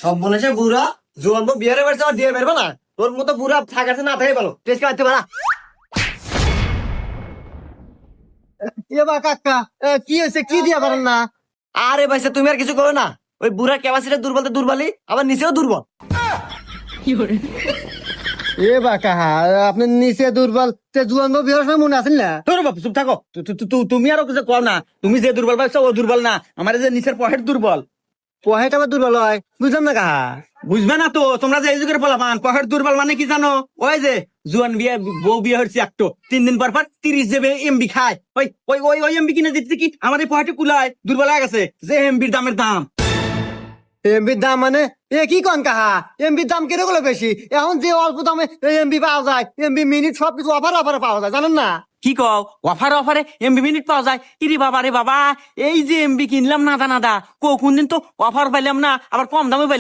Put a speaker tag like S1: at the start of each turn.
S1: সব বলেছে বুড়া জোয়ান বউ বিয়ারে বাড়ছে আর দিয়ে বেরবো না তোর মতো বুড়া থাকাছে না থাকে ভালো টেস্ট করতে পারা
S2: এবার কাকা কি হয়েছে কি দিয়া পারেন না?
S1: আরে ভাইসা তুমি আর কিছু করো না ওই বুড়ার ক্যাপাসিটি দুর্বল তো দুর্বলই আবার নিচেও দুর্বল
S2: এবার কাহা আপনি নিচে দুর্বল তে জুয়ান বউ বিয়ার সময় মনে আছেন না?
S3: তোর বাপ চুপ থাকো তুমি আরো কিছু কও না। তুমি যে দুর্বল পাইছো ও দুর্বল না, আমার যে নিচের পহেট দুর্বল।
S2: পহেট আবার দুর্বল হয় বুঝলাম না কাহা।
S3: বুঝবে না তো তোমরা যে এই যুগের পোলাপান, পহেট দুর্বল মানে কি জানো? ওই যে জুয়ান বিয়ে বউ বিয়ে হচ্ছে একটো 3 দিন পর পর 30 জেবে এমবি খায়। ওই ওই ওই ওই এমবি কিনে দিচ্ছে কি আমার এই পহেটে কুলায় দুর্বল হয়ে গেছে যে এমবির দামের দাম।
S2: এমবির দাম মানে এ কি কন কাহা? এমবির দাম কিরকম বেশি? এখন যে অল্প দামে এমবি পাওয়া যায়, এমবি মিনিট সবকিছু অফার অফারে পাওয়া যায় জানেন না?
S3: কি কও অফারে অফারে এমবি মিনিট পাওয়া যায়? ইরি বাবা রে বাবা, এই যে এমবি কিনলাম নাদা নাদা কোন দিন তো অফার পাইলাম না, আবার কম দামে পাইলাম।